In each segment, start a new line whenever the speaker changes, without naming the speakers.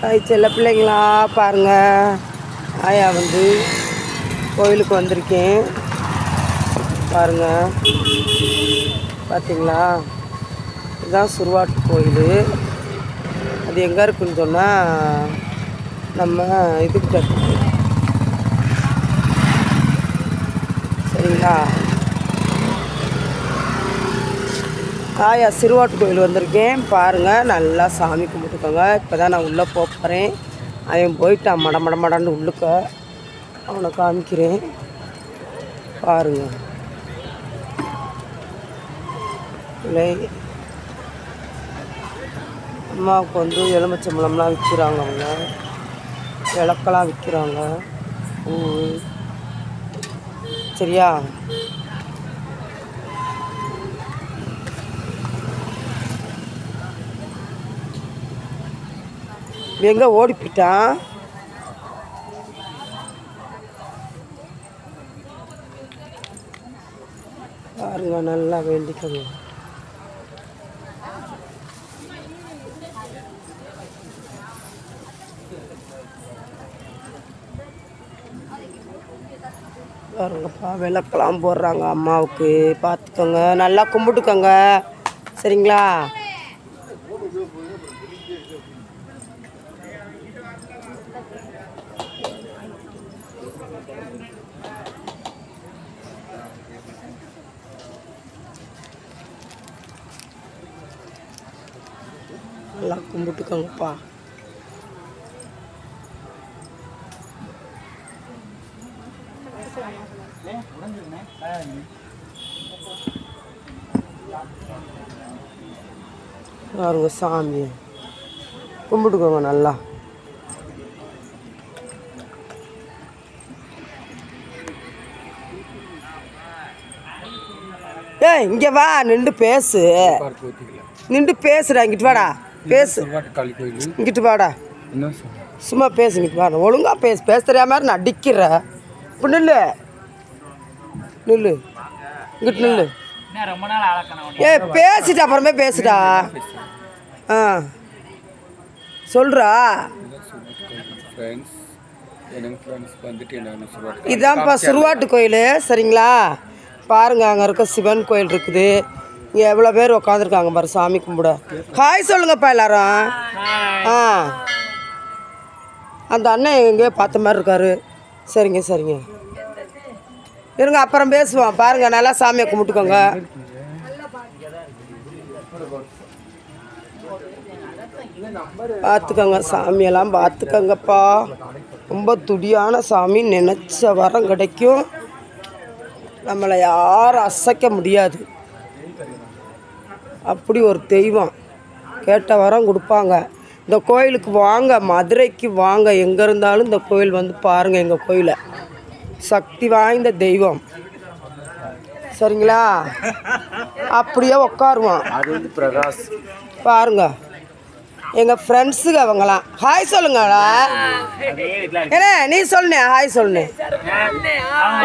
செல்ல பிள்ளைங்களா பாருங்க, ஆயா வந்து கோயிலுக்கு வந்திருக்கேன் பாருங்க. பார்த்தீங்களா, இதுதான் சுருவாட்டு கோயில். அது எங்கே இருக்குன்னு சொன்னால் நம்ம இதுக்கிட்ட இருக்கு. சரிங்களா, ஆயா சிறுவாட்டு கோயில் வந்திருக்கேன் பாருங்கள். நல்லா சாமி கும்பிட்டுக்கோங்க. இப்போ தான் நான் உள்ளே போகிறேன். அவன் போயிட்டான் மடன்னு உள்ளுக்க. அவனை காமிக்கிறேன் பாருங்கள். இல்லை, அம்மாவுக்கு வந்து எலுமிச்சம்பழம்லாம் விற்கிறாங்க. அவங்க விளக்கெல்லாம் விற்கிறாங்க. சரியா, எங்கே ஓடி போயிட்டான்? பாருங்க, நல்லா வேண்டிக்கோங்க. பாருங்கப்பா, விளக்கெல்லாம் போடுறாங்க அம்மாவுக்கு. பார்த்துக்கோங்க, நல்லா கும்பிட்டுக்கோங்க. சரிங்களா, நல்லா கும்பிட்டுக்கோங்கப்பா. பாருங்க, சாமி கும்பிட்டுக்கோங்க நல்லா. ஏய், இங்கே வா, நின்று பேசு. நின்று பேசுடா, இங்கிட்டு வாடா, பேசு. இங்கிட்டு வாடா, சும்மா பேசு. இங்கிட்டு வாடா, ஒழுங்கா பேசு. பேச தெரியாம மாதிரி நடிக்கிற. இப்போ நில்லு, நில்லு, இங்கிட்டு நில்லு. ஏய், பேசிட்டு அப்புறமே பேசுடா. ஆ, சொல்றா. இதான்ப்பா சுருவாட்டு கோயில். சரிங்களா, பாருங்க, அங்கே இருக்க சிவன் கோயில் இருக்குது. இங்கே எவ்வளோ பேர் உக்காந்துருக்காங்க பாரு சாமி கும்பிட. ஹாய் சொல்லுங்கப்பா எல்லாரும். ஆ, அந்த அண்ணன் எங்கேயோ பார்த்த மாதிரி இருக்காரு. சரிங்க சரிங்க, இருங்க அப்புறம் பேசுவோம். பாருங்கள், நல்லா சாமியை கும்பிட்டுக்கோங்க. பார்த்துக்கோங்க, சாமியெல்லாம் பார்த்துக்கோங்கப்பா. ரொம்ப துடியான சாமி. நினச்ச வரம் கிடைக்கும். நம்மளை யாரும் அசைக்க முடியாது. அப்படி ஒரு தெய்வம். கேட்ட வரம் கொடுப்பாங்க. இந்த கோயிலுக்கு வாங்க, மதுரைக்கு வாங்க, எங்கே இருந்தாலும் இந்த கோயில் வந்து பாருங்கள். எங்கள் கோயிலை சக்தி வாய்ந்த தெய்வம். சரிங்களா, அப்படியே உட்காருவோம். பாருங்க, எங்கள் ஃப்ரெண்ட்ஸுங்க அவங்களாம். ஹாய் சொல்லுங்களா. ஏன்னா நீ சொல்லுனே, ஹாய் சொல்லுனே.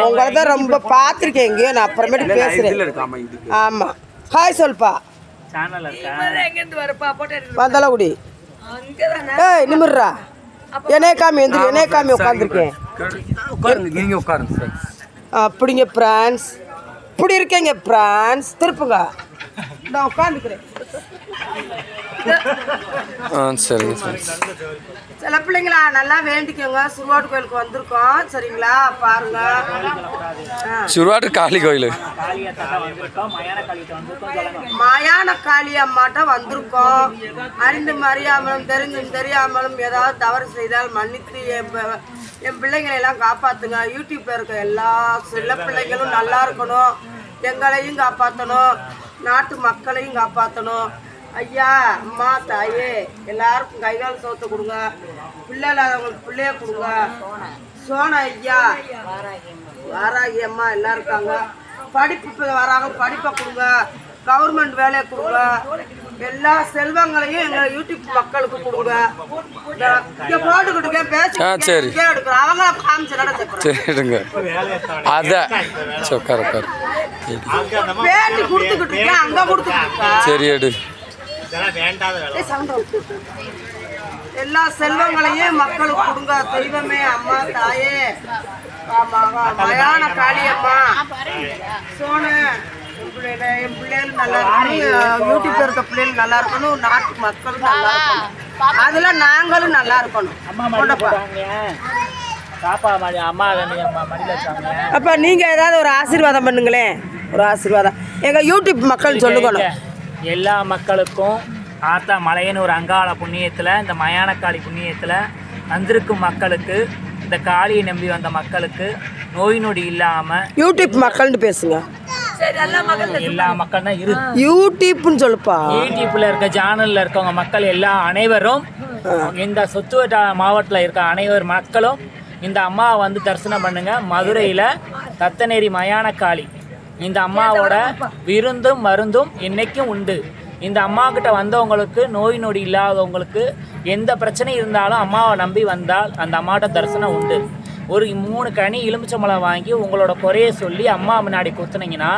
உங்களை தான் ரொம்ப பார்த்துருக்கேன் எங்கேயோ. நான் அப்புறமேட்டு பேசுகிறேன். ஆமாம், ஹாய் சொல்ப்பா. வந்தலகுடி. ஏய், நிமிர்றா. என்னைய காமி, எந்திரி. என்னைய காமி, உட்காந்துருக்கேன். அப்படிங்க பிரான்ஸ், இப்படி இருக்கேங்க பிரான்ஸ். திருப்புங்க, நான் உட்காந்துக்கிறேன்.
சரிங்க,
சில பிள்ளைங்களா நல்லா வேண்டிக்கோங்க. சுருவாட்டு கோயிலுக்கு வந்திருக்கோம். சரிங்களா, பாருங்க.
சுருவாட்டு காளி கோயில்,
மயான காளி அம்மாட்ட வந்திருக்கோம். அறிந்தும் அறியாமலும் தெரிந்தும் தெரியாமலும் ஏதாவது தவறு செய்தால் மன்னித்து என் பிள்ளைங்களை எல்லாம் காப்பாற்றுங்க. யூடியூப்ல இருக்க எல்லா சில பிள்ளைங்களும் நல்லா இருக்கணும். எங்களையும் காப்பாற்றணும், நாட்டு மக்களையும் காப்பாற்றணும். ஐயா, அம்மா, தாயே, எல்லாருக்கும் கைகால் சோத்தை கொடுங்க. பிள்ளை இல்லாதவங்களுக்கு பிள்ளைய கொடுங்க. சோனா ஐயா, வாராகி அம்மா எல்லாம் இருக்காங்க. படிப்பு வராங்க, படிப்பை கொடுங்க. கவர்மெண்ட் வேலையை கொடுங்க. எல்லா செல்வங்களையும் எங்கள் யூடியூப் மக்களுக்கு கொடுங்க. இங்கே போட்டுக்கிட்டு பேசி எடுக்கிறோம். அவங்க காமிச்சுடுங்க.
அதான்
பேட்டி கொடுத்துக்கிட்டு இருக்கேன், அங்கே கொடுத்துக்கிட்டு.
சரி, எடு.
எல்லா செல்வங்களையும் மக்களுக்கு கொடுங்க தெய்வமே அம்மா தாயே மயான காளியம்மா சோனு என் பிள்ளைகள் நல்லா இருக்கணும் யூடியூப்ல இருக்க பிள்ளைகள் நல்லா இருக்கணும் நாட்டு மக்களும் நல்லா இருக்கணும் அதுல நாங்களும் நல்லா இருக்கணும் அப்ப நீங்க ஏதாவது ஒரு ஆசீர்வாதம் பண்ணுங்களேன் ஒரு ஆசீர்வாதம் எங்க யூடியூப் மக்கள் சொல்லுங்க
எல்லா மக்களுக்கும் ஆத்தா மலையன் ஒரு அங்காள புண்ணியத்தில் இந்த மயானக்காளி புண்ணியத்தில் வந்திருக்கும் மக்களுக்கு இந்த காளியை நம்பி வந்த மக்களுக்கு நோய் நொடி இல்லாமல்
யூடியூப் மக்கள்னு பேசுங்க
எல்லா மக்கள் தான் இருக்கு
யூடியூப்னு சொல்லுப்பா
யூடியூப்ல இருக்க சேனல்ல இருக்கவங்க மக்கள் எல்லா அனைவரும் இந்த சொத்துவட்ட மாவட்டத்தில் இருக்க அனைவர் மக்களும் இந்த அம்மாவை வந்து தரிசனம் பண்ணுங்க மதுரையில் தத்தநேரி மயானக்காளி இந்த அம்மாவோட விருந்தும் மருந்தும் இன்னைக்கும் உண்டு இந்த அம்மா கிட்ட வந்தவங்களுக்கு நோய் நொடி இல்லாதவங்களுக்கு எந்த பிரச்சனை இருந்தாலும் அம்மாவை நம்பி வந்தால் அந்த அம்மாட்ட தரிசனம் உண்டு ஒரு 3 கனி எலுமிச்சம்பழம் வாங்கி உங்களோட குறையை சொல்லி அம்மா முன்னாடி குத்துனீங்கன்னா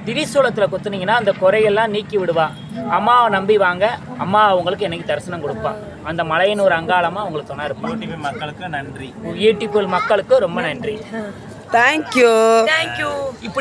திரிசூலத்தில் குத்துனீங்கன்னா அந்த குறையெல்லாம் நீக்கி விடுவா அம்மாவை நம்பி வாங்க அம்மா உங்களுக்கு என்னைக்கு தரிசனம் கொடுப்பா அந்த மலையின் ஒரு அங்காளமாக உங்களுக்கு துணை இருப்பா
யூடியூப் மக்களுக்கு நன்றி
யூடியூப் மக்களுக்கு ரொம்ப நன்றி
தேங்க்யூ
இப்படி